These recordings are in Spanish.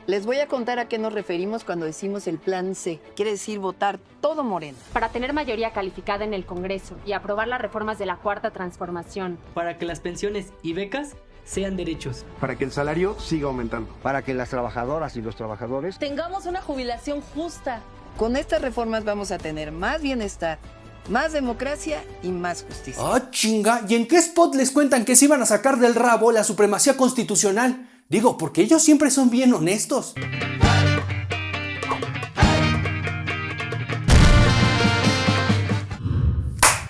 Les voy a contar a qué nos referimos cuando decimos el plan C. Quiere decir votar todo Morena. Para tener mayoría calificada en el Congreso y aprobar las reformas de la Cuarta Transformación. Para que las pensiones y becas sean derechos. Para que el salario siga aumentando. Para que las trabajadoras y los trabajadores tengamos una jubilación justa. Con estas reformas vamos a tener más bienestar, más democracia y más justicia. ¡Ah, chinga! ¿Y en qué spot les cuentan que se iban a sacar del rabo la supremacía constitucional? Digo, porque ellos siempre son bien honestos.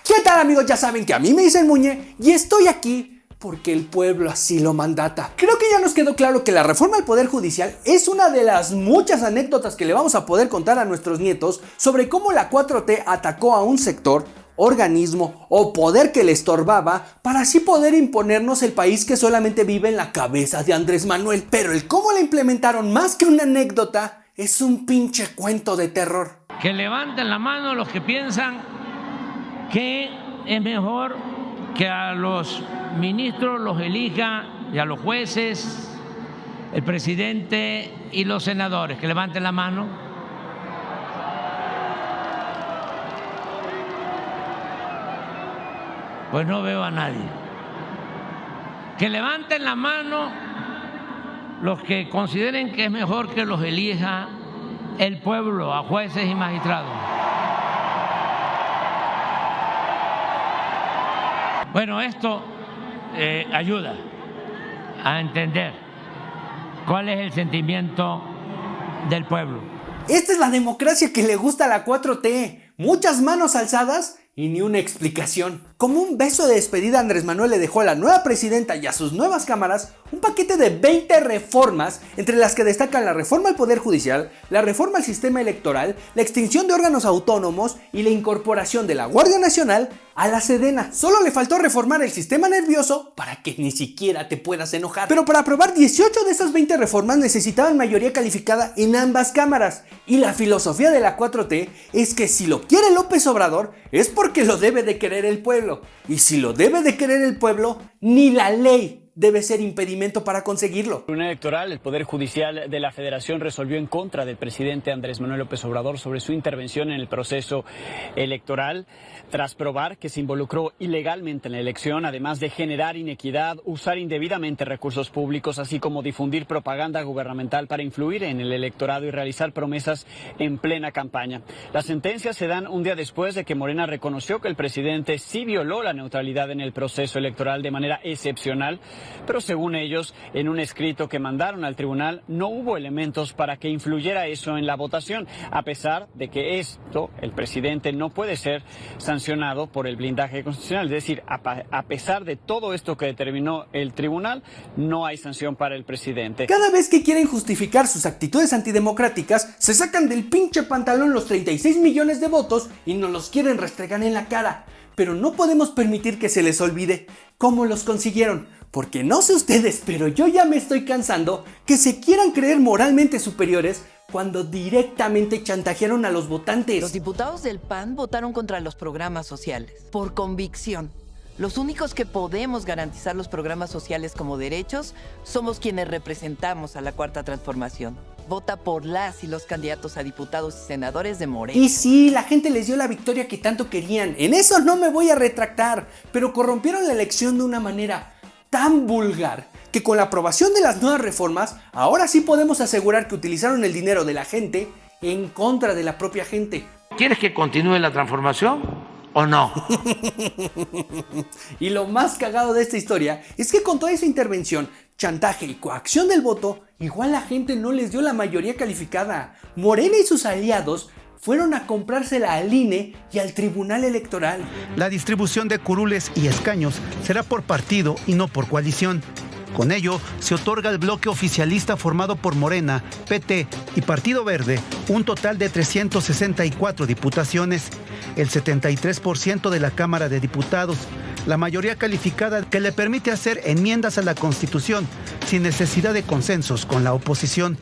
¿Qué tal, amigos? Ya saben que a mí me dicen Muñe y estoy aquí porque el pueblo así lo mandata. Creo que ya nos quedó claro que la reforma al Poder Judicial es una de las muchas anécdotas que le vamos a poder contar a nuestros nietos sobre cómo la 4T atacó a un sector, organismo o poder que le estorbaba para así poder imponernos el país que solamente vive en la cabeza de Andrés Manuel. Pero el cómo la implementaron, más que una anécdota, es un pinche cuento de terror. Que levanten la mano los que piensan que es mejor que a los ministros los elija y a los jueces, el presidente y los senadores. Que levanten la mano. Pues no veo a nadie. Que levanten la mano los que consideren que es mejor que los elija el pueblo, a jueces y magistrados. Bueno, esto ayuda a entender cuál es el sentimiento del pueblo. Esta es la democracia que le gusta a la 4T. Muchas manos alzadas y ni una explicación. Como un beso de despedida, Andrés Manuel le dejó a la nueva presidenta y a sus nuevas cámaras un paquete de 20 reformas, entre las que destacan la reforma al Poder Judicial, la reforma al sistema electoral, la extinción de órganos autónomos y la incorporación de la Guardia Nacional a la Sedena. Solo le faltó reformar el sistema nervioso para que ni siquiera te puedas enojar. Pero para aprobar 18 de esas 20 reformas necesitaban mayoría calificada en ambas cámaras. Y la filosofía de la 4T es que si lo quiere López Obrador es porque lo debe de querer el pueblo. Y si lo debe de querer el pueblo, ni la ley debe ser impedimento para conseguirlo. En el Tribunal Electoral, el Poder Judicial de la Federación resolvió en contra del presidente Andrés Manuel López Obrador sobre su intervención en el proceso electoral, tras probar que se involucró ilegalmente en la elección, además de generar inequidad, usar indebidamente recursos públicos, así como difundir propaganda gubernamental para influir en el electorado y realizar promesas en plena campaña. Las sentencias se dan un día después de que Morena reconoció que el presidente sí violó la neutralidad en el proceso electoral de manera excepcional, pero según ellos, en un escrito que mandaron al tribunal, no hubo elementos para que influyera eso en la votación, a pesar de que esto, el presidente no puede ser sancionado por el blindaje constitucional. Es decir, a pesar de todo esto que determinó el tribunal, no hay sanción para el presidente. Cada vez que quieren justificar sus actitudes antidemocráticas, se sacan del pinche pantalón los 36 millones de votos y nos los quieren restregar en la cara. Pero no podemos permitir que se les olvide cómo los consiguieron. Porque no sé ustedes, pero yo ya me estoy cansando que se quieran creer moralmente superiores cuando directamente chantajearon a los votantes. Los diputados del PAN votaron contra los programas sociales, por convicción. Los únicos que podemos garantizar los programas sociales como derechos somos quienes representamos a la Cuarta Transformación. Vota por las y los candidatos a diputados y senadores de Morena. Y sí, la gente les dio la victoria que tanto querían. En eso no me voy a retractar, pero corrompieron la elección de una manera tan vulgar que con la aprobación de las nuevas reformas, ahora sí podemos asegurar que utilizaron el dinero de la gente en contra de la propia gente. ¿Quieres que continúe la transformación o no? Y lo más cagado de esta historia es que con toda esa intervención, chantaje y coacción del voto, igual la gente no les dio la mayoría calificada. Morena y sus aliados fueron a comprársela al INE y al Tribunal Electoral. La distribución de curules y escaños será por partido y no por coalición. Con ello, se otorga al bloque oficialista formado por Morena, PT y Partido Verde un total de 364 diputaciones, el 73% de la Cámara de Diputados, la mayoría calificada que le permite hacer enmiendas a la Constitución sin necesidad de consensos con la oposición.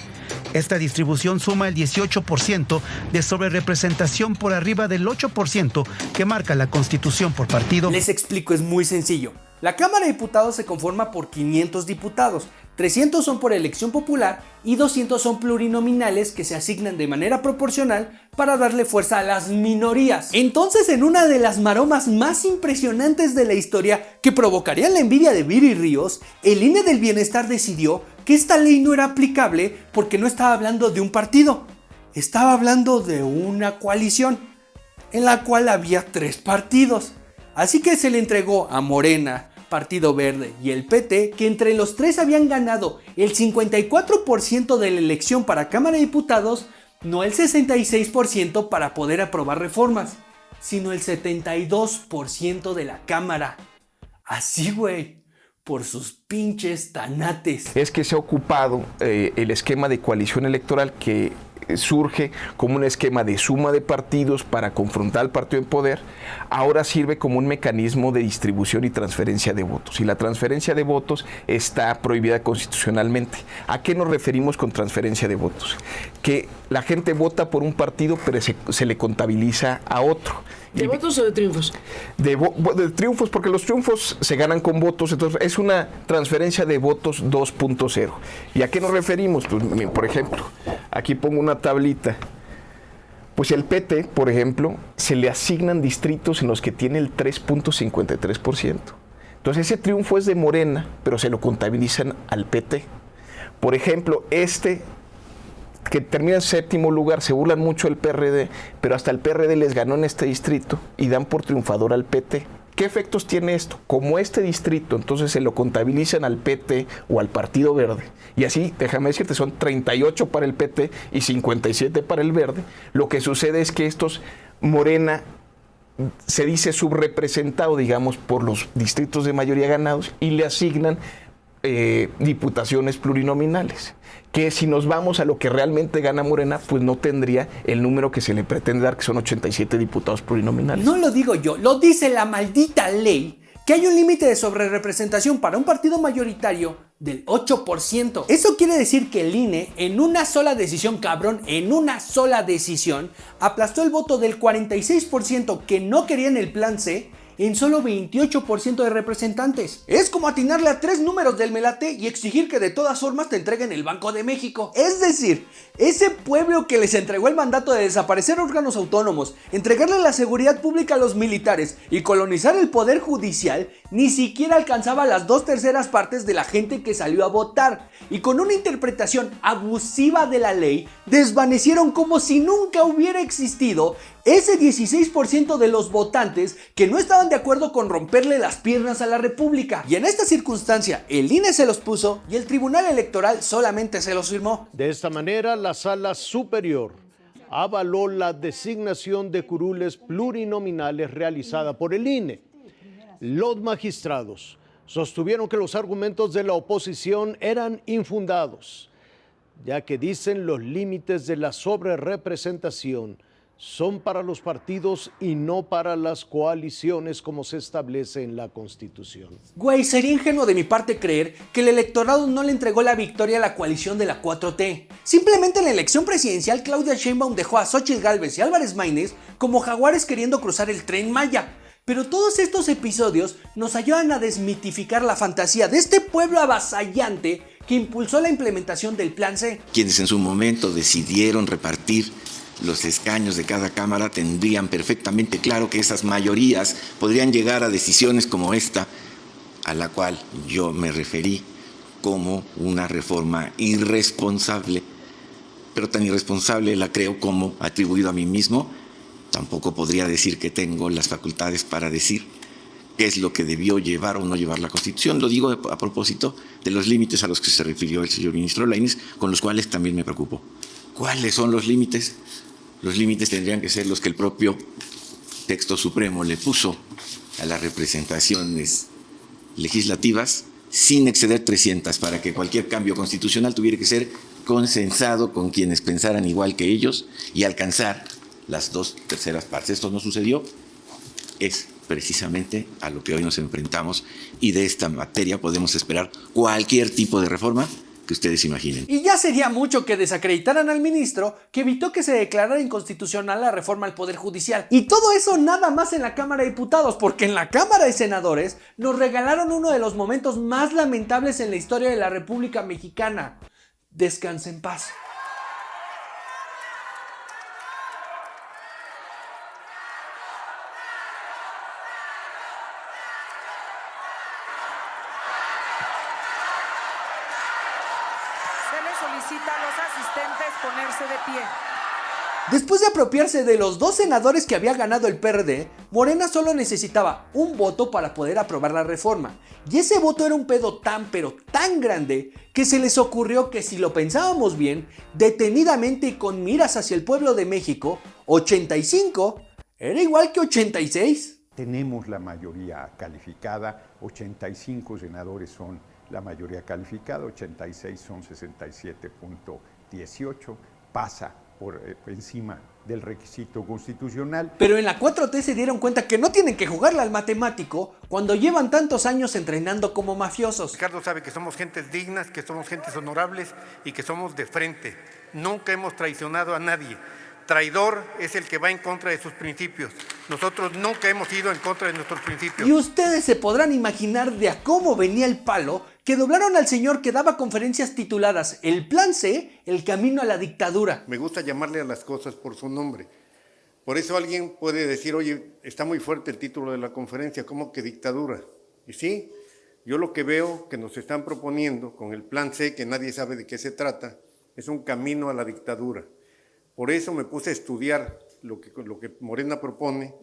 Esta distribución suma el 18% de sobrerepresentación por arriba del 8% que marca la Constitución por partido. Les explico, es muy sencillo. La Cámara de Diputados se conforma por 500 diputados, 300 son por elección popular y 200 son plurinominales que se asignan de manera proporcional para darle fuerza a las minorías. Entonces, en una de las maromas más impresionantes de la historia que provocaría la envidia de Viri Ríos, el INE del Bienestar decidió que esta ley no era aplicable porque no estaba hablando de un partido, estaba hablando de una coalición en la cual había 3 partidos. Así que se le entregó a Morena, Partido Verde y el PT, que entre los 3 habían ganado el 54% de la elección para Cámara de Diputados, no el 66% para poder aprobar reformas, sino el 72% de la Cámara. Así, güey, por sus pinches tanates. Es que se ha ocupado el esquema de coalición electoral que surge como un esquema de suma de partidos para confrontar al partido en poder, ahora sirve como un mecanismo de distribución y transferencia de votos. Y la transferencia de votos está prohibida constitucionalmente. ¿A qué nos referimos con transferencia de votos? Que la gente vota por un partido, pero se le contabiliza a otro. ¿De votos o de triunfos? De triunfos, porque los triunfos se ganan con votos, entonces es una transferencia de votos 2.0. ¿Y a qué nos referimos? Pues, por ejemplo, aquí pongo una tablita. Pues el PT, por ejemplo, se le asignan distritos en los que tiene el 3.53%. Entonces ese triunfo es de Morena, pero se lo contabilizan al PT. Por ejemplo, que termina en 7º lugar, se burlan mucho del PRD, pero hasta el PRD les ganó en este distrito y dan por triunfador al PT. ¿Qué efectos tiene esto? Como este distrito, entonces se lo contabilizan al PT o al Partido Verde, y así, déjame decirte, son 38 para el PT y 57 para el Verde, lo que sucede es que estos Morena se dice subrepresentado, digamos, por los distritos de mayoría ganados y le asignan diputaciones plurinominales, que si nos vamos a lo que realmente gana Morena, pues no tendría el número que se le pretende dar, que son 87 diputados plurinominales. No lo digo yo, lo dice la maldita ley, que hay un límite de sobrerepresentación para un partido mayoritario del 8%. Eso quiere decir que el INE, en una sola decisión, cabrón, en una sola decisión, aplastó el voto del 46% que no querían el plan C en solo 28% de representantes. Es como atinarle a 3 números del Melate y exigir que de todas formas te entreguen el Banco de México. Es decir, ese pueblo que les entregó el mandato de desaparecer órganos autónomos, entregarle la seguridad pública a los militares y colonizar el poder judicial, ni siquiera alcanzaba las 2/3 partes de la gente que salió a votar. Y con una interpretación abusiva de la ley, desvanecieron como si nunca hubiera existido ese 16% de los votantes que no estaban de acuerdo con romperle las piernas a la República. Y en esta circunstancia, el INE se los puso y el Tribunal Electoral solamente se los firmó. De esta manera, la Sala Superior avaló la designación de curules plurinominales realizada por el INE. Los magistrados sostuvieron que los argumentos de la oposición eran infundados, ya que dicen los límites de la sobrerepresentación son para los partidos y no para las coaliciones como se establece en la Constitución. Güey, sería ingenuo de mi parte creer que el electorado no le entregó la victoria a la coalición de la 4T. Simplemente en la elección presidencial, Claudia Sheinbaum dejó a Xóchitl Gálvez y Álvarez Maínez como jaguares queriendo cruzar el Tren Maya. Pero todos estos episodios nos ayudan a desmitificar la fantasía de este pueblo avasallante que impulsó la implementación del Plan C. Quienes en su momento decidieron repartir los escaños de cada cámara tendrían perfectamente claro que esas mayorías podrían llegar a decisiones como esta, a la cual yo me referí como una reforma irresponsable, pero tan irresponsable la creo como atribuido a mí mismo. Tampoco podría decir que tengo las facultades para decir qué es lo que debió llevar o no llevar la Constitución. Lo digo a propósito de los límites a los que se refirió el señor ministro Lainez, con los cuales también me preocupo. ¿Cuáles son los límites? Los límites tendrían que ser los que el propio texto supremo le puso a las representaciones legislativas, sin exceder 300, para que cualquier cambio constitucional tuviera que ser consensado con quienes pensaran igual que ellos y alcanzar las 2/3 partes. Esto no sucedió, es precisamente a lo que hoy nos enfrentamos, y de esta materia podemos esperar cualquier tipo de reforma que ustedes imaginen. Y ya sería mucho que desacreditaran al ministro que evitó que se declarara inconstitucional la reforma al Poder Judicial. Y todo eso nada más en la Cámara de Diputados, porque en la Cámara de Senadores nos regalaron uno de los momentos más lamentables en la historia de la República Mexicana. Descanse en paz. Solicita a los asistentes ponerse de pie. Después de apropiarse de los 2 senadores que había ganado el PRD, Morena solo necesitaba un voto para poder aprobar la reforma. Y ese voto era un pedo tan pero tan grande que se les ocurrió que si lo pensábamos bien, detenidamente y con miras hacia el pueblo de México, 85 era igual que 86. Tenemos la mayoría calificada, 85 senadores son la mayoría calificada, 86 son 67.18, pasa por encima del requisito constitucional. Pero en la 4T se dieron cuenta que no tienen que jugarle al matemático cuando llevan tantos años entrenando como mafiosos. Ricardo sabe que somos gentes dignas, que somos gentes honorables y que somos de frente. Nunca hemos traicionado a nadie. Traidor es el que va en contra de sus principios. Nosotros nunca hemos ido en contra de nuestros principios. Y ustedes se podrán imaginar de a cómo venía el palo que doblaron al señor que daba conferencias tituladas El Plan C, el camino a la dictadura. Me gusta llamarle a las cosas por su nombre. Por eso alguien puede decir, oye, está muy fuerte el título de la conferencia, ¿cómo que dictadura? Y sí, yo lo que veo que nos están proponiendo con el Plan C, que nadie sabe de qué se trata, es un camino a la dictadura. Por eso me puse a estudiar lo que Morena propone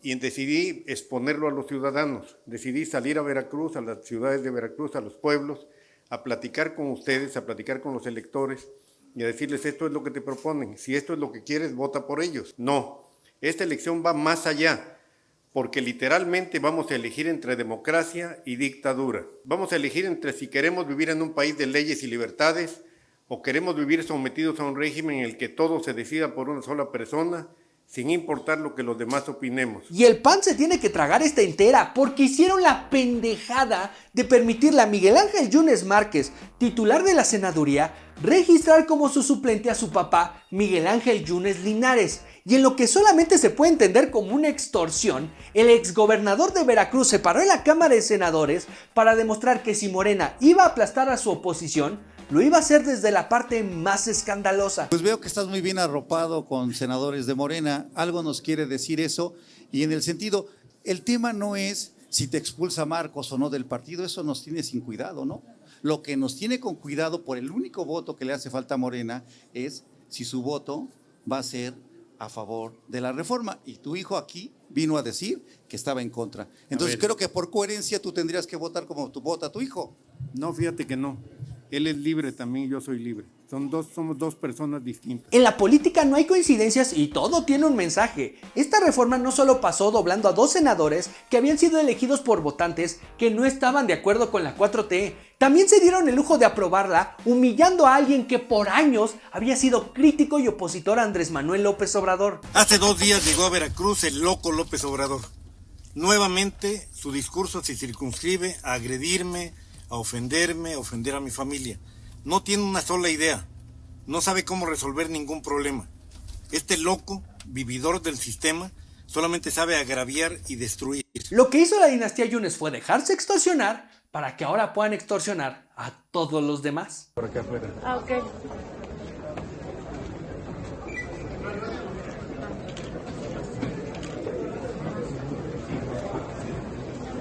y decidí exponerlo a los ciudadanos. Decidí salir a Veracruz, a las ciudades de Veracruz, a los pueblos, a platicar con ustedes, a platicar con los electores y a decirles esto es lo que te proponen. Si esto es lo que quieres, vota por ellos. No, esta elección va más allá, porque literalmente vamos a elegir entre democracia y dictadura. Vamos a elegir entre si queremos vivir en un país de leyes y libertades o queremos vivir sometidos a un régimen en el que todo se decida por una sola persona, sin importar lo que los demás opinemos. Y el PAN se tiene que tragar esta entera, porque hicieron la pendejada de permitirle a Miguel Ángel Yunes Márquez, titular de la senaduría, registrar como su suplente a su papá, Miguel Ángel Yunes Linares. Y en lo que solamente se puede entender como una extorsión, el exgobernador de Veracruz se paró en la Cámara de Senadores para demostrar que si Morena iba a aplastar a su oposición, lo iba a hacer desde la parte más escandalosa. Pues veo que estás muy bien arropado con senadores de Morena, algo nos quiere decir eso, y en el sentido, el tema no es si te expulsa Marcos o no del partido, eso nos tiene sin cuidado, ¿no? Lo que nos tiene con cuidado por el único voto que le hace falta a Morena es si su voto va a ser a favor de la reforma, y tu hijo aquí vino a decir que estaba en contra. Entonces creo que por coherencia tú tendrías que votar como tú vota tu hijo. No, fíjate que no. Él es libre también, yo soy libre. Somos dos personas distintas. En la política no hay coincidencias y todo tiene un mensaje. Esta reforma no solo pasó doblando a 2 senadores que habían sido elegidos por votantes que no estaban de acuerdo con la 4T, también se dieron el lujo de aprobarla humillando a alguien que por años había sido crítico y opositor a Andrés Manuel López Obrador. Hace 2 días llegó a Veracruz el loco López Obrador. Nuevamente su discurso se circunscribe a agredirme, a ofenderme, a ofender a mi familia. No tiene una sola idea, no sabe cómo resolver ningún problema. Este loco, vividor del sistema, solamente sabe agraviar y destruir. Lo que hizo la dinastía Yunes fue dejarse extorsionar para que ahora puedan extorsionar a todos los demás. Por acá afuera. Ah, ok.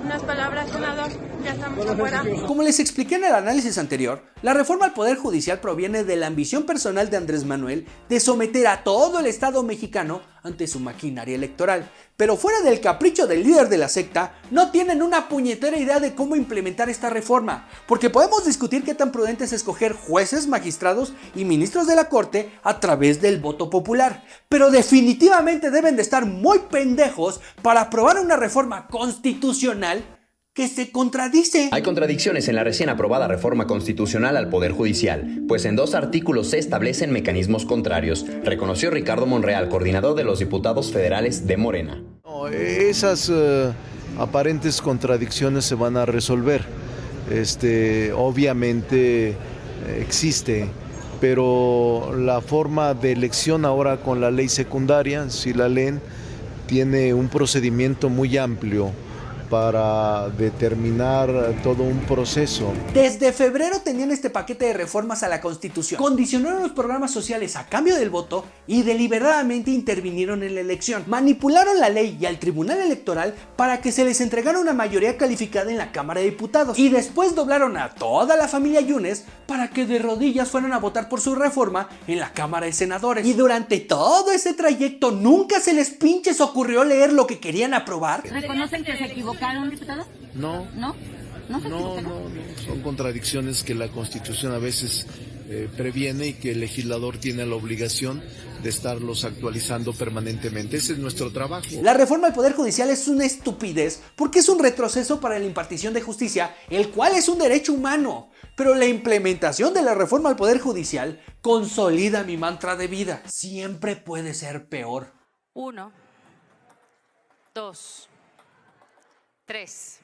Unas palabras, senador. Ya estamos afuera. Como les expliqué en el análisis anterior, la reforma al Poder Judicial proviene de la ambición personal de Andrés Manuel de someter a todo el Estado mexicano ante su maquinaria electoral. Pero fuera del capricho del líder de la secta, no tienen una puñetera idea de cómo implementar esta reforma, porque podemos discutir qué tan prudente es escoger jueces, magistrados y ministros de la Corte a través del voto popular, pero definitivamente deben de estar muy pendejos para aprobar una reforma constitucional que se contradice. Hay contradicciones en la recién aprobada reforma constitucional al Poder Judicial, pues en 2 artículos se establecen mecanismos contrarios, reconoció Ricardo Monreal, coordinador de los diputados federales de Morena. Esas aparentes contradicciones se van a resolver. Obviamente existe, pero la forma de elección ahora con la ley secundaria, si la leen, tiene un procedimiento muy amplio para determinar todo un proceso. Desde febrero tenían este paquete de reformas a la Constitución, condicionaron los programas sociales a cambio del voto y deliberadamente intervinieron en la elección. Manipularon la ley y al Tribunal Electoral para que se les entregara una mayoría calificada en la Cámara de Diputados y después doblaron a toda la familia Yunes para que de rodillas fueran a votar por su reforma en la Cámara de Senadores. Y durante todo ese trayecto nunca se les pinches ocurrió leer lo que querían aprobar. ¿Reconocen que se equivocaron, diputado? No. ¿No? ¿No se equivocaron? No. Son contradicciones que la Constitución a veces previene y que el legislador tiene la obligación de estarlos actualizando permanentemente. Ese es nuestro trabajo. La reforma al Poder Judicial es una estupidez porque es un retroceso para la impartición de justicia, el cual es un derecho humano. Pero la implementación de la reforma al Poder Judicial consolida mi mantra de vida. Siempre puede ser peor. 1, 2, 3,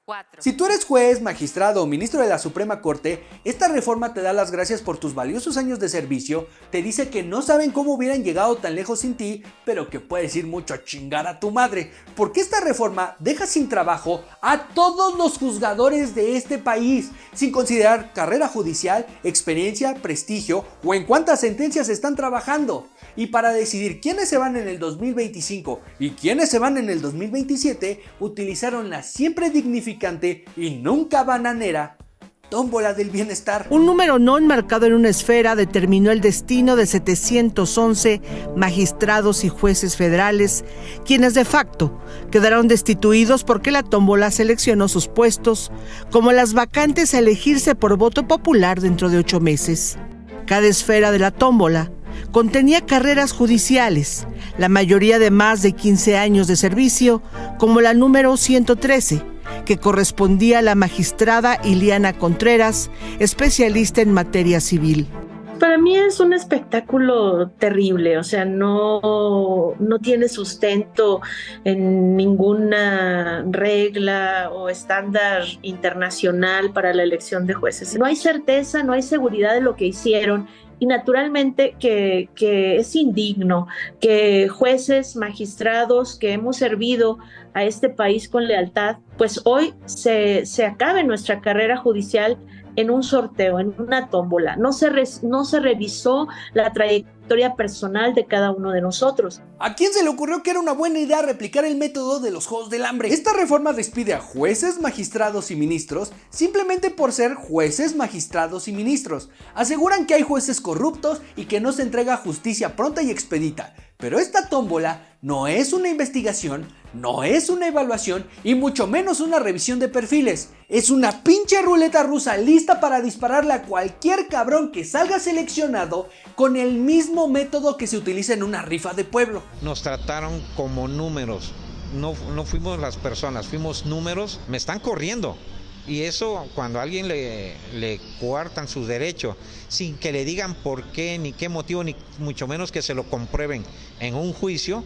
4. Si tú eres juez, magistrado o ministro de la Suprema Corte, esta reforma te da las gracias por tus valiosos años de servicio, te dice que no saben cómo hubieran llegado tan lejos sin ti, pero que puedes ir mucho a chingar a tu madre, porque esta reforma deja sin trabajo a todos los juzgadores de este país, sin considerar carrera judicial, experiencia, prestigio o en cuántas sentencias están trabajando. Y para decidir quiénes se van en el 2025 y quiénes se van en el 2027, utilizaron la siempre dignificante y nunca bananera tómbola del bienestar. Un número no enmarcado en una esfera determinó el destino de 711 magistrados y jueces federales, quienes de facto quedaron destituidos porque la tómbola seleccionó sus puestos como las vacantes a elegirse por voto popular dentro de 8 meses. Cada esfera de la tómbola contenía carreras judiciales, la mayoría de más de 15 años de servicio, como la número 113, que correspondía a la magistrada Iliana Contreras, especialista en materia civil. Para mí es un espectáculo terrible, o sea, no tiene sustento en ninguna regla o estándar internacional para la elección de jueces. No hay certeza, no hay seguridad de lo que hicieron. Y naturalmente que es indigno que jueces, magistrados que hemos servido a este país con lealtad, pues hoy se acabe nuestra carrera judicial en un sorteo, en una tómbola. No se revisó la trayectoria personal de cada uno de nosotros. ¿A quién se le ocurrió que era una buena idea replicar el método de los Juegos del Hambre? Esta reforma despide a jueces, magistrados y ministros simplemente por ser jueces, magistrados y ministros. Aseguran que hay jueces corruptos y que no se entrega justicia pronta y expedita. Pero esta tómbola no es una investigación, no es una evaluación y mucho menos una revisión de perfiles. Es una pinche ruleta rusa lista para dispararle a cualquier cabrón que salga seleccionado con el mismo método que se utiliza en una rifa de pueblo. Nos trataron como números, no fuimos las personas, fuimos números, me están corriendo. Y eso cuando a alguien le coartan su derecho, sin que le digan por qué, ni qué motivo, ni mucho menos que se lo comprueben en un juicio,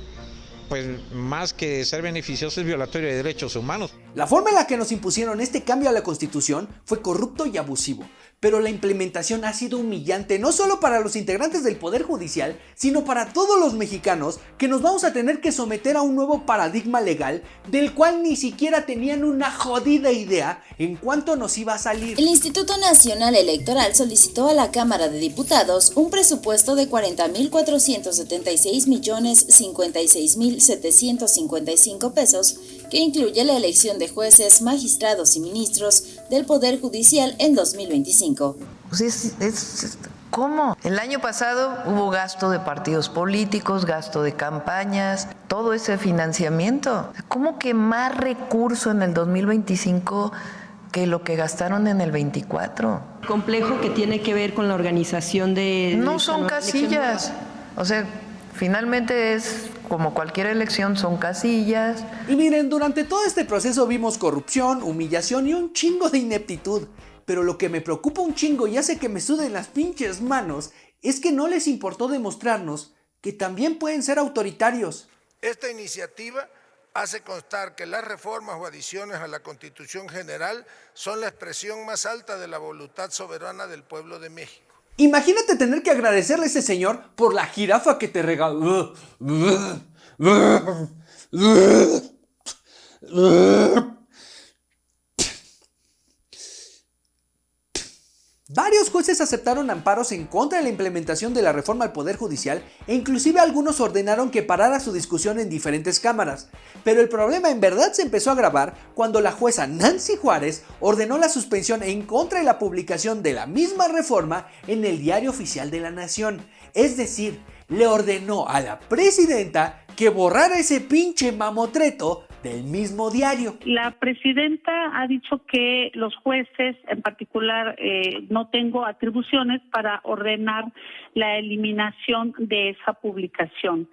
pues más que ser beneficioso es violatorio de derechos humanos. La forma en la que nos impusieron este cambio a la Constitución fue corrupto y abusivo, pero la implementación ha sido humillante no solo para los integrantes del Poder Judicial, sino para todos los mexicanos que nos vamos a tener que someter a un nuevo paradigma legal del cual ni siquiera tenían una jodida idea en cuánto nos iba a salir. El Instituto Nacional Electoral solicitó a la Cámara de Diputados un presupuesto de 40,476,56,755 pesos que incluye la elección de jueces, magistrados y ministros del Poder Judicial en 2025. ¿Cómo? El año pasado hubo gasto de partidos políticos, gasto de campañas, todo ese financiamiento. ¿Cómo que más recurso en el 2025 que lo que gastaron en el 24? Complejo que tiene que ver con la organización de... No son casillas, o sea, finalmente es como cualquier elección, son casillas. Y miren, durante todo este proceso vimos corrupción, humillación y un chingo de ineptitud. Pero lo que me preocupa un chingo y hace que me suden las pinches manos es que no les importó demostrarnos que también pueden ser autoritarios. Esta iniciativa hace constar que las reformas o adiciones a la Constitución General son la expresión más alta de la voluntad soberana del pueblo de México. Imagínate tener que agradecerle a ese señor por la jirafa que te regaló. Varios jueces aceptaron amparos en contra de la implementación de la reforma al Poder Judicial e inclusive algunos ordenaron que parara su discusión en diferentes cámaras. Pero el problema en verdad se empezó a agravar cuando la jueza Nancy Juárez ordenó la suspensión en contra de la publicación de la misma reforma en el Diario Oficial de la Nación. Es decir, le ordenó a la presidenta que borrara ese pinche mamotreto del mismo diario. La presidenta ha dicho que los jueces, en particular, no tengo atribuciones para ordenar la eliminación de esa publicación.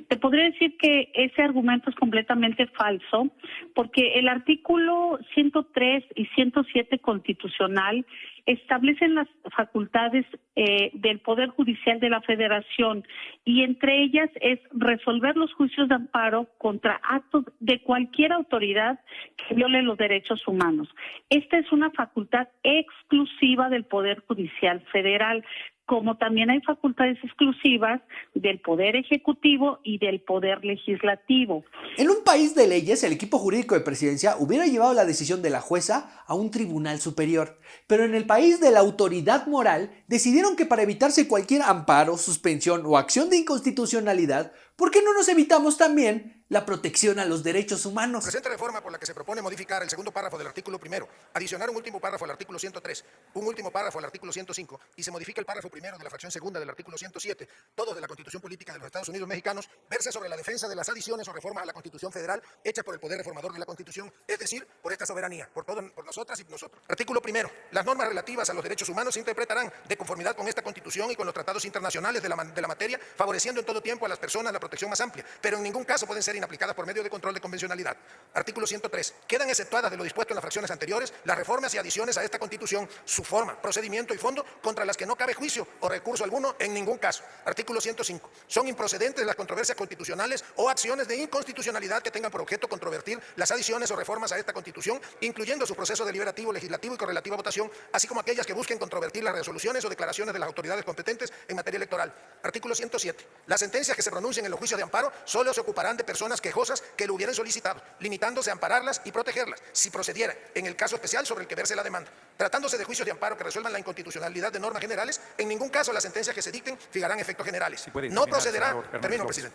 Te podría decir que ese argumento es completamente falso, porque el artículo 103 y 107 constitucional establecen las facultades del Poder Judicial de la Federación y entre ellas es resolver los juicios de amparo contra actos de cualquier autoridad que viole los derechos humanos. Esta es una facultad exclusiva del Poder Judicial Federal, como también hay facultades exclusivas del Poder Ejecutivo y del Poder Legislativo. En un país de leyes, el equipo jurídico de presidencia hubiera llevado la decisión de la jueza a un tribunal superior. Pero en el país de la autoridad moral, decidieron que para evitarse cualquier amparo, suspensión o acción de inconstitucionalidad, ¿por qué no nos evitamos también la protección a los derechos humanos? Presente reforma por la que se propone modificar el segundo párrafo del artículo primero, adicionar un último párrafo al artículo 103, un último párrafo al artículo 105 y se modifica el párrafo primero de la fracción segunda del artículo 107, todos de la Constitución Política de los Estados Unidos Mexicanos, versa sobre la defensa de las adiciones o reformas a la Constitución Federal hechas por el Poder Reformador de la Constitución, es decir, por esta soberanía, por nosotras y nosotros. Artículo primero. Las normas relativas a los derechos humanos se interpretarán de conformidad con esta Constitución y con los tratados internacionales de la materia, favoreciendo en todo tiempo a las personas la protección más amplia, pero en ningún caso pueden ser inaplicadas por medio de control de convencionalidad. Artículo 103. Quedan exceptuadas de lo dispuesto en las fracciones anteriores las reformas y adiciones a esta Constitución, su forma, procedimiento y fondo, contra las que no cabe juicio o recurso alguno en ningún caso. Artículo 105. Son improcedentes las controversias constitucionales o acciones de inconstitucionalidad que tengan por objeto controvertir las adiciones o reformas a esta Constitución, incluyendo su proceso deliberativo, legislativo y correlativa votación, así como aquellas que busquen controvertir las resoluciones o declaraciones de las autoridades competentes en materia electoral. Artículo 107. Las sentencias que se pronuncien en los juicios de amparo solo se ocuparán de personas quejosas que lo hubieran solicitado, limitándose a ampararlas y protegerlas, si procediera, en el caso especial sobre el que verse la demanda. Tratándose de juicios de amparo que resuelvan la inconstitucionalidad de normas generales, en ningún caso las sentencias que se dicten fijarán efectos generales. No procederá,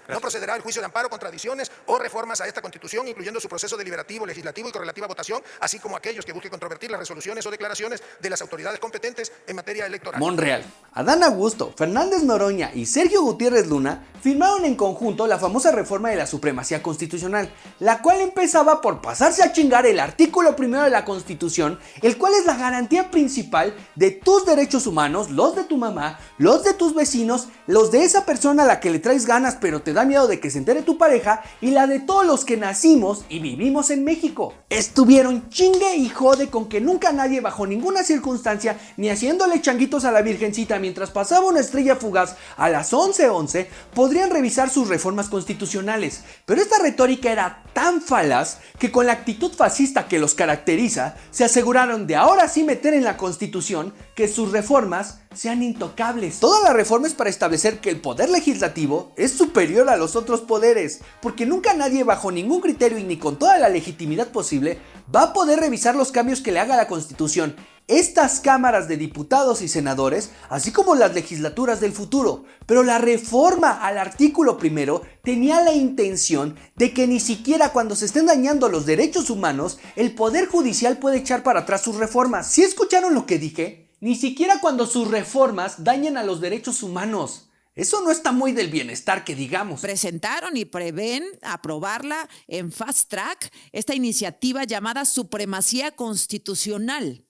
no procederá el juicio de amparo contra adiciones o reformas a esta Constitución, incluyendo su proceso deliberativo, legislativo y correlativa votación, así como aquellos que busquen controvertir las resoluciones o declaraciones de las autoridades competentes en materia electoral. Monreal, Adán Augusto, Fernández Noroña y Sergio Gutiérrez Luna firmaron en conjunto la famosa reforma de la supremacía constitucional, la cual empezaba por pasarse a chingar el artículo primero de la Constitución, el cual es la garantía principal de tus derechos humanos, los de tu mamá, los de tus vecinos, los de esa persona a la que le traes ganas pero te da miedo de que se entere tu pareja y la de todos los que nacimos y vivimos en México. Estuvieron chingue y jode con que nunca nadie bajo ninguna circunstancia ni haciéndole changuitos a la virgencita mientras pasaba una estrella fugaz a las 11:11 podrían revisar sus reformas constitucionales, pero esta retórica era tan falaz que con la actitud fascista que los caracteriza se aseguraron de ahora sí meter en la Constitución que sus reformas sean intocables. Toda la reforma es para establecer que el poder legislativo es superior a los otros poderes, porque nunca nadie bajo ningún criterio y ni con toda la legitimidad posible va a poder revisar los cambios que le haga la Constitución estas cámaras de diputados y senadores, así como las legislaturas del futuro. Pero la reforma al artículo primero tenía la intención de que ni siquiera cuando se estén dañando los derechos humanos, el Poder Judicial puede echar para atrás sus reformas. ¿Sí escucharon lo que dije? Ni siquiera cuando sus reformas dañen a los derechos humanos. Eso no está muy del bienestar que digamos. Presentaron y prevén aprobarla en fast track esta iniciativa llamada Supremacía Constitucional.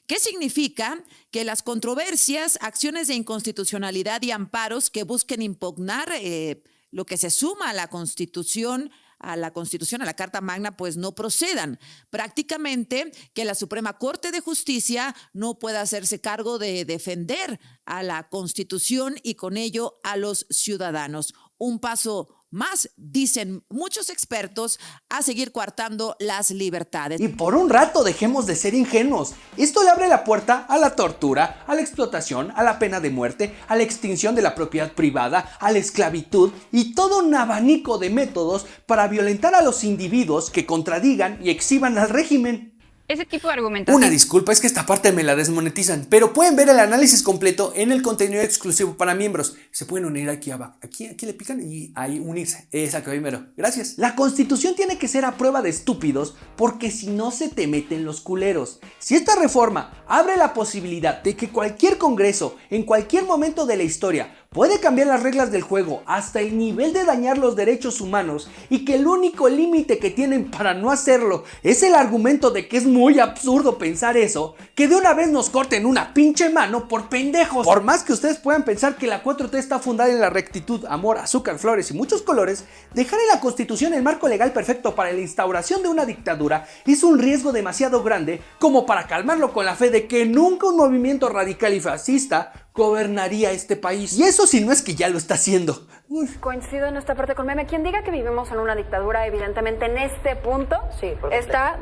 ¿Qué significa? Que las controversias, acciones de inconstitucionalidad y amparos que busquen impugnar lo que se suma a la Constitución, a la Carta Magna, pues no procedan. Prácticamente que la Suprema Corte de Justicia no pueda hacerse cargo de defender a la Constitución y con ello a los ciudadanos. Un paso más, dicen muchos expertos, a seguir coartando las libertades. Y por un rato dejemos de ser ingenuos. Esto le abre la puerta a la tortura, a la explotación, a la pena de muerte, a la extinción de la propiedad privada, a la esclavitud y todo un abanico de métodos para violentar a los individuos que contradigan y exhiban al régimen. Ese tipo de argumentación. Una disculpa, es que esta parte me la desmonetizan, pero pueden ver el análisis completo en el contenido exclusivo para miembros. Se pueden unir aquí abajo. Aquí le pican y ahí unirse. Exacto, primero. Gracias. La Constitución tiene que ser a prueba de estúpidos porque si no se te meten los culeros. Si esta reforma abre la posibilidad de que cualquier congreso en cualquier momento de la historia puede cambiar las reglas del juego hasta el nivel de dañar los derechos humanos y que el único límite que tienen para no hacerlo es el argumento de que es muy absurdo pensar eso, que de una vez nos corten una pinche mano por pendejos. Por más que ustedes puedan pensar que la 4T está fundada en la rectitud, amor, azúcar, flores y muchos colores, dejar en la Constitución el marco legal perfecto para la instauración de una dictadura es un riesgo demasiado grande como para calmarlo con la fe de que nunca un movimiento radical y fascista gobernaría este país. Y eso si no es que ya lo está haciendo. Coincido en esta parte con Meme. Quien diga que vivimos en una dictadura, evidentemente en este punto está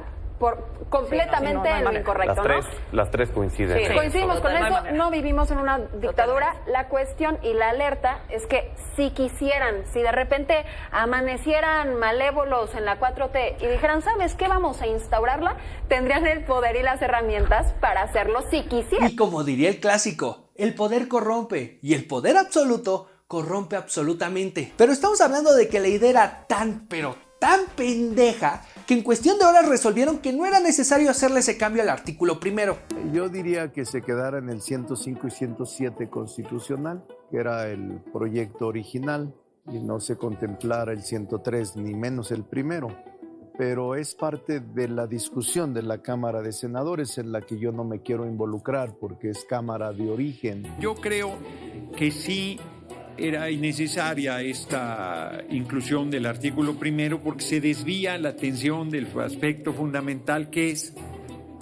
completamente en lo incorrecto. Las tres coinciden. Sí, coincidimos con eso, no vivimos en una dictadura. La cuestión y la alerta es que si quisieran, si de repente amanecieran malévolos en la 4T y dijeran, ¿sabes qué? Vamos a instaurarla, tendrían el poder y las herramientas para hacerlo si quisieran. Y como diría el clásico, el poder corrompe y el poder absoluto corrompe absolutamente. Pero estamos hablando de que la idea era tan, pero tan pendeja que en cuestión de horas resolvieron que no era necesario hacerle ese cambio al artículo primero. Yo diría que se quedara en el 105 y 107 constitucional, que era el proyecto original, y no se contemplara el 103 ni menos el primero. Pero es parte de la discusión de la Cámara de Senadores en la que yo no me quiero involucrar porque es Cámara de origen. Yo creo que sí era innecesaria esta inclusión del artículo primero porque se desvía la atención del aspecto fundamental que es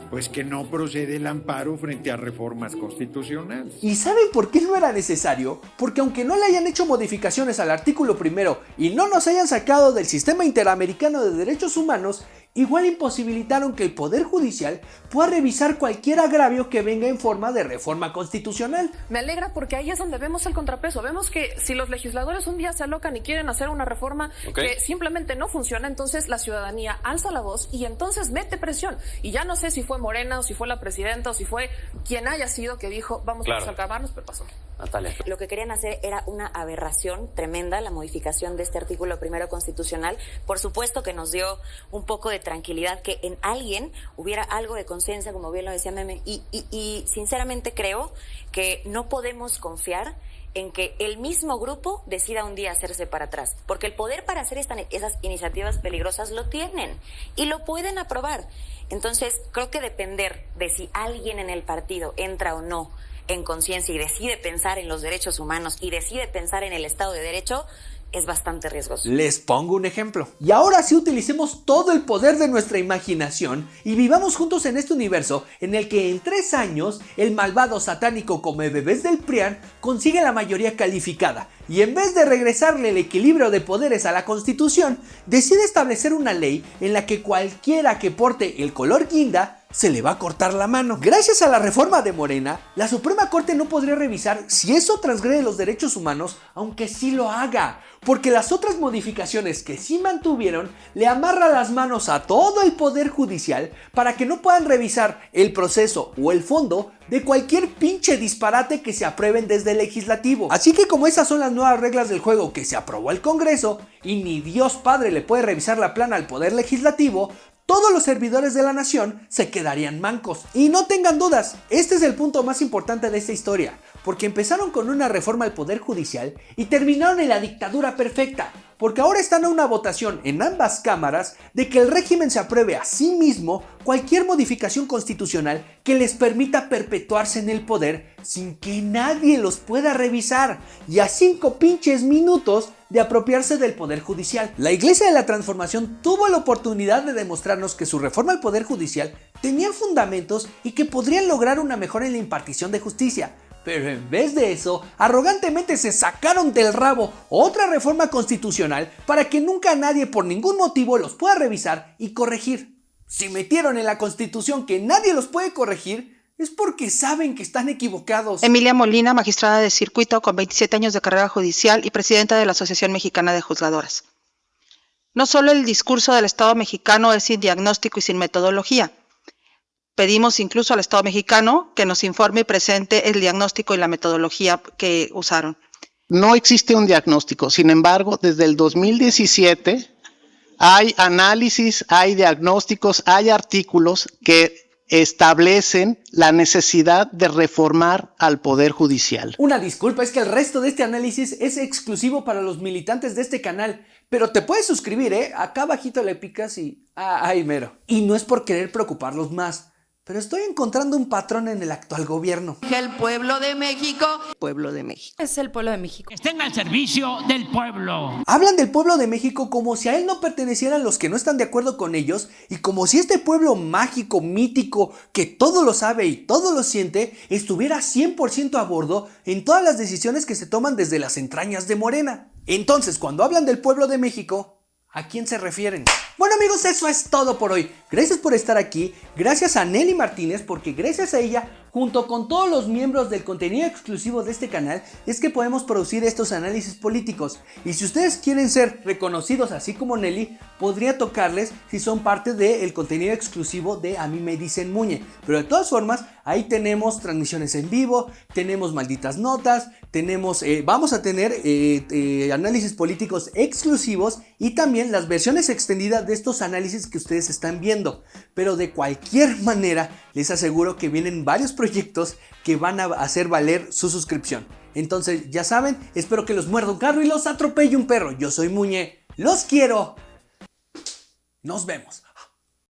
pues que no procede el amparo frente a reformas constitucionales. ¿Y saben por qué no era necesario? Porque aunque no le hayan hecho modificaciones al artículo primero y no nos hayan sacado del sistema interamericano de derechos humanos, igual imposibilitaron que el Poder Judicial pueda revisar cualquier agravio que venga en forma de reforma constitucional. Me alegra porque ahí es donde vemos el contrapeso. Vemos que si los legisladores un día se alocan y quieren hacer una reforma que simplemente no funciona, entonces la ciudadanía alza la voz y entonces mete presión. Y ya no sé si fue Morena o si fue la presidenta o si fue quien haya sido que dijo vamos a acabarnos, pero pasó. Natalia. Lo que querían hacer era una aberración tremenda, la modificación de este artículo primero constitucional. Por supuesto que nos dio un poco de tranquilidad que en alguien hubiera algo de conciencia, como bien lo decía Meme, y sinceramente creo que no podemos confiar en que el mismo grupo decida un día hacerse para atrás, porque el poder para hacer esas iniciativas peligrosas lo tienen y lo pueden aprobar. Entonces, creo que depender de si alguien en el partido entra o no en conciencia y decide pensar en los derechos humanos y decide pensar en el Estado de Derecho, es bastante riesgoso. Les pongo un ejemplo. Y ahora sí utilicemos todo el poder de nuestra imaginación y vivamos juntos en este universo en el que en 3 años el malvado satánico come bebés del PRIAN consigue la mayoría calificada y en vez de regresarle el equilibrio de poderes a la Constitución, decide establecer una ley en la que cualquiera que porte el color guinda se le va a cortar la mano. Gracias a la reforma de Morena, la Suprema Corte no podría revisar si eso transgrede los derechos humanos, aunque sí lo haga, porque las otras modificaciones que sí mantuvieron le amarran las manos a todo el Poder Judicial para que no puedan revisar el proceso o el fondo de cualquier pinche disparate que se aprueben desde el legislativo. Así que como esas son las nuevas reglas del juego que se aprobó el Congreso y ni Dios Padre le puede revisar la plana al Poder Legislativo, todos los servidores de la nación se quedarían mancos. Y no tengan dudas, este es el punto más importante de esta historia, porque empezaron con una reforma al Poder Judicial y terminaron en la dictadura perfecta, porque ahora están a una votación en ambas cámaras de que el régimen se apruebe a sí mismo cualquier modificación constitucional que les permita perpetuarse en el poder sin que nadie los pueda revisar y a 5 pinches minutos de apropiarse del Poder Judicial. La Iglesia de la Transformación tuvo la oportunidad de demostrarnos que su reforma al Poder Judicial tenía fundamentos y que podrían lograr una mejora en la impartición de justicia, Pero en vez de eso, arrogantemente se sacaron del rabo otra reforma constitucional para que nunca nadie por ningún motivo los pueda revisar y corregir. Si metieron en la Constitución que nadie los puede corregir, es porque saben que están equivocados. Emilia Molina, magistrada de circuito con 27 años de carrera judicial y presidenta de la Asociación Mexicana de Juzgadoras. No solo el discurso del Estado mexicano es sin diagnóstico y sin metodología. Pedimos incluso al Estado mexicano que nos informe y presente el diagnóstico y la metodología que usaron. No existe un diagnóstico, sin embargo, desde el 2017 hay análisis, hay diagnósticos, hay artículos que establecen la necesidad de reformar al Poder Judicial. Una disculpa, es que el resto de este análisis es exclusivo para los militantes de este canal, pero te puedes suscribir, acá abajito le picas y... ahí mero. Y no es por querer preocuparlos más, pero estoy encontrando un patrón en el actual gobierno. El pueblo de México. Pueblo de México. Es el pueblo de México. Estén al servicio del pueblo. Hablan del pueblo de México como si a él no pertenecieran los que no están de acuerdo con ellos y como si este pueblo mágico, mítico, que todo lo sabe y todo lo siente, estuviera 100% a bordo en todas las decisiones que se toman desde las entrañas de Morena. Entonces, cuando hablan del pueblo de México, ¿a quién se refieren? Bueno amigos, eso es todo por hoy. Gracias por estar aquí, gracias a Nelly Martínez, porque gracias a ella, junto con todos los miembros del contenido exclusivo de este canal, es que podemos producir estos análisis políticos. Y si ustedes quieren ser reconocidos así como Nelly, podría tocarles si son parte del contenido exclusivo de A mí me dicen Muñe. Pero de todas formas, ahí tenemos transmisiones en vivo, tenemos malditas notas, tenemos, vamos a tener análisis políticos exclusivos y también las versiones extendidas de estos análisis que ustedes están viendo. Pero de cualquier manera, les aseguro que vienen varios proyectos que van a hacer valer su suscripción. Entonces, ya saben, espero que los muerda un carro y los atropelle un perro. Yo soy Muñe, los quiero. Nos vemos.